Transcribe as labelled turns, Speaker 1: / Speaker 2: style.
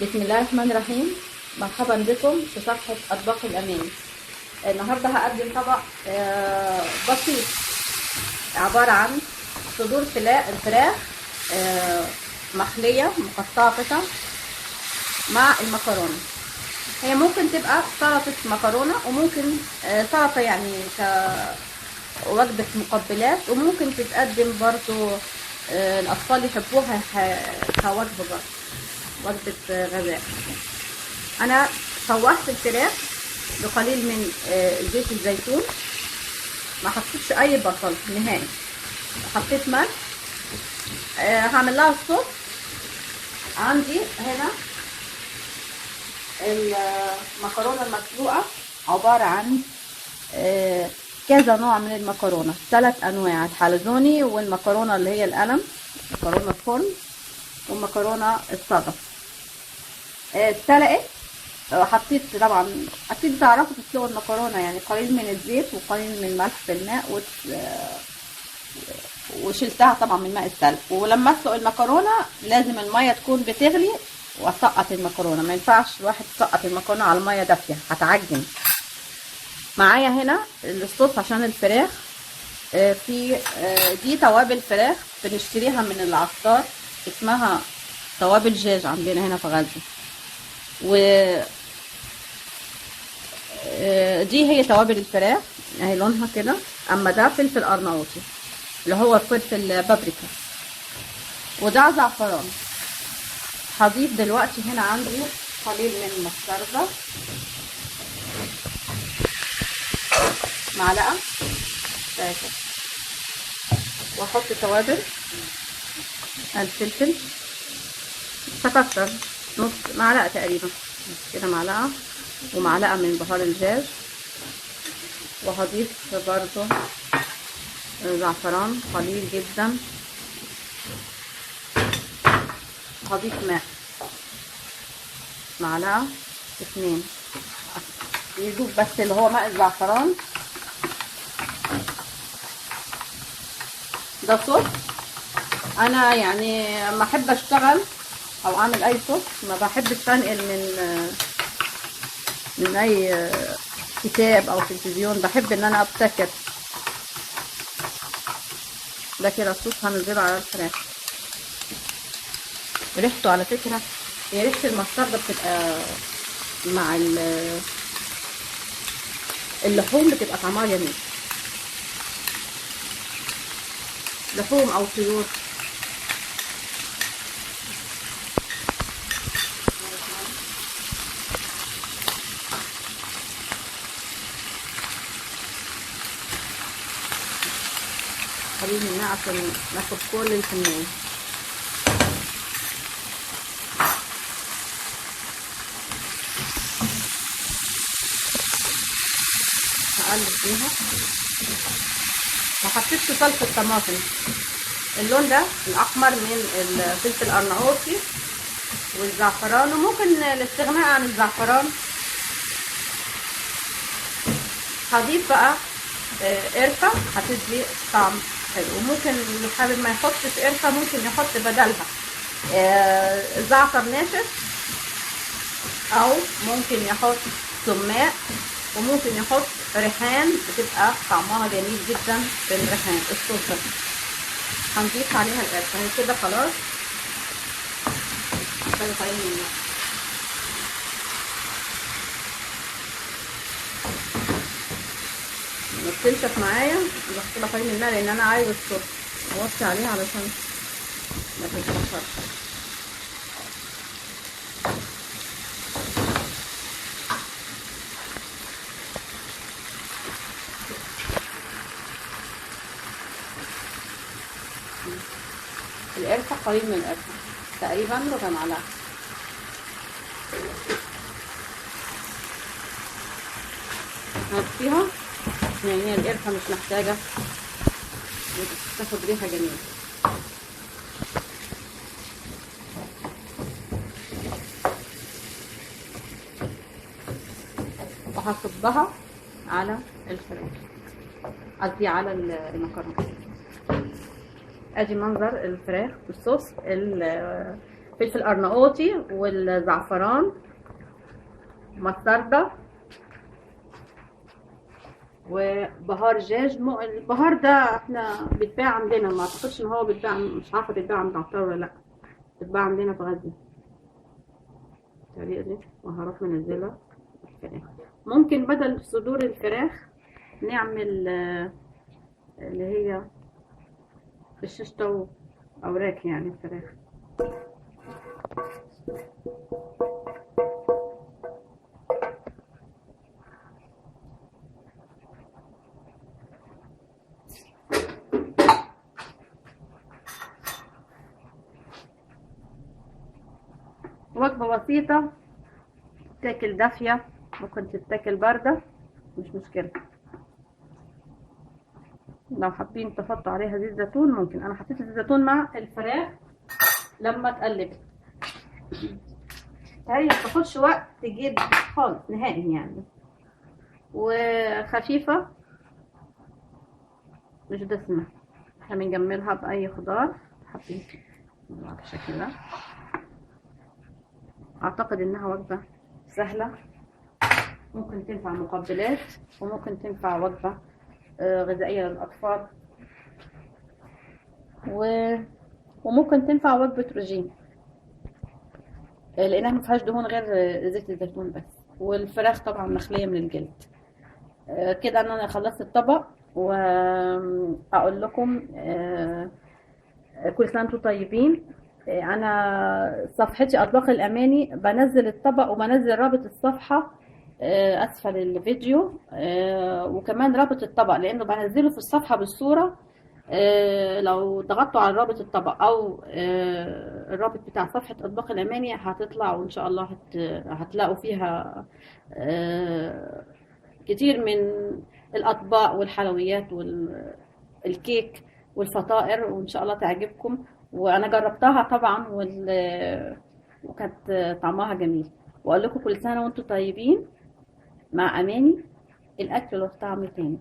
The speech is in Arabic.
Speaker 1: بسم الله الرحمن الرحيم. مرحبا بكم في صفحة أطباق الأمان. النهاردة هقدم طبق بسيط عبارة عن صدور الفراخ مخلية مقطعة قطع مع المكرونة. هي ممكن تبقى سلطة مكرونة، وممكن سلطة يعني كوجبة مقبلات، وممكن تتقدم برضو الأطفال يحبوها كوجبة برضو، وجبة غذاء. أنا شوحت الفراخ بقليل من زيت الزيتون، ما حطيتش أي بصل نهائي، حطيت ملح. هعمل لها الصوص. عندي هنا المكرونة المسلوقة، عبارة عن كذا نوع من المكرونة، 3 أنواع: الحلزوني، والمكرونة اللي هي القلم، مكرونة الفرن، والمكرونة الصدف. اتسلقت. حطيت طبعا اكيد بتعرفوا تسلقوا المكرونه، يعني قليل من الزيت وقليل من الملح في الماء، وشلتها طبعا من ماء السلق. ولما اسلق المكرونه لازم الميه تكون بتغلي، واسقط المكرونه. ما ينفعش الواحد يسقط المكرونه على الميه دافيه، هتعجن. معايا هنا الصوص عشان الفراخ. في دي توابل فراخ بنشتريها من العطار، اسمها توابل جاج عندنا هنا في غزة. دي هي توابل الفراخ، اهي لونها كده. اما ده فلفل ارناؤوطي اللي هو فلفل بابريكا، وده زعفران. هضيف دلوقتي هنا عندي قليل من المستردة، معلقه شايفه، واحط توابل الفلفل، مش هكتر، نص معلقه تقريبا كده، معلقه، ومعلقه من بهار الجاج. وهضيف برضو زعفران قليل جدا. هضيف ماء، معلقه 2، يدوب بس اللي هو ماء الزعفران. ده صوص. انا يعني لما احب اشتغل او اعمل اي صوص ما بحبش انقل من اي كتاب او تلفزيون، بحب ان انا ابتكر. ده كده الصوص هنزله على الفراخ. ريحته على فكره، هي ريحه المستردة بتبقى مع اللحوم بتبقى طعمها جميل، لحوم او طيور. قليل من الماء عشان ناخد كل الكمية. هقلب فيها. ما حطيتش صلصة طماطم. اللون ده الاحمر من الفلفل الارناؤوطي والزعفران، وممكن الاستغناء عن الزعفران. هضيف بقى قرفة هتدي طعم حلو، وممكن اللي حابب ما يحطش قرفة ممكن يحط بدلها زعتر ناشف، او ممكن يحط سماق، وممكن يحط ريحان، بتبقى طعمها جميل جدا بالريحان الصوص. هنضيف عليها القرفة. هي كده خلاص. بتنشف معايا، بحط لها قليل من الماء لان انا عايزه الصوص. اوطي عليها علشان ما تتبخرش. القرفه قليل من القرفه، تقريبا ربع معلقه. هنطفيها، يعني هي القرفه مش محتاجه، تاخد ريحه جميله. وهصبها على الفراخ، قصدي على المكرونه. ادي منظر الفراخ بالصوص الفلفل فلفل ارناؤوطي والزعفران، مستردة، وبهار دجاج. البهار ده احنا بيتباع عندنا، ما اعتقدش ان هو بيتباع، مش عارفه بيتباع عند العطار ولا لا، بيتباع عندنا في غزه. الطريقه دي بهارات منزله الفراخ. ممكن بدل صدور الفراخ نعمل اللي هي بالششطة وأوراق يعني الفراخ. وجبة بسيطة تاكل دافية، ممكن تتاكل باردة مش مشكلة. لو حابين تحطوا عليها زيت زيتون ممكن، انا حطيت زيت زيتون مع الفراخ لما تقلبت. هي متاخدش وقت جدا خالص نهائي يعني، وخفيفة مش دسمة. احنا بنجملها بأي خضار حابين بالشكل ده. اعتقد انها وجبة سهلة، ممكن تنفع مقبلات وممكن تنفع وجبة غذائية للأطفال، وممكن تنفع وجبة رجيم لأنها مفيهاش دهون غير زيت الزيتون بس، والفراخ طبعا مخلية من الجلد. كده أنا خلصت الطبق، وأقول لكم كل سنة وانتم طيبين. أنا صفحتي أطباق الأماني بنزل الطبق وبنزل رابط الصفحة أسفل الفيديو، وكمان رابط الطبق لأنه بنزله في الصفحة بالصورة. لو ضغطتوا على رابط الطبق او الرابط بتاع صفحة اطباق الاماني هتطلع، وان شاء الله هتلاقوا فيها كتير من الاطباق والحلويات والكيك والفطائر، وان شاء الله تعجبكم. وانا جربتها طبعا وكانت طعمها جميل. واقول لكم كل سنة وانتم طيبين، مع اماني، الاكل له طعم تاني.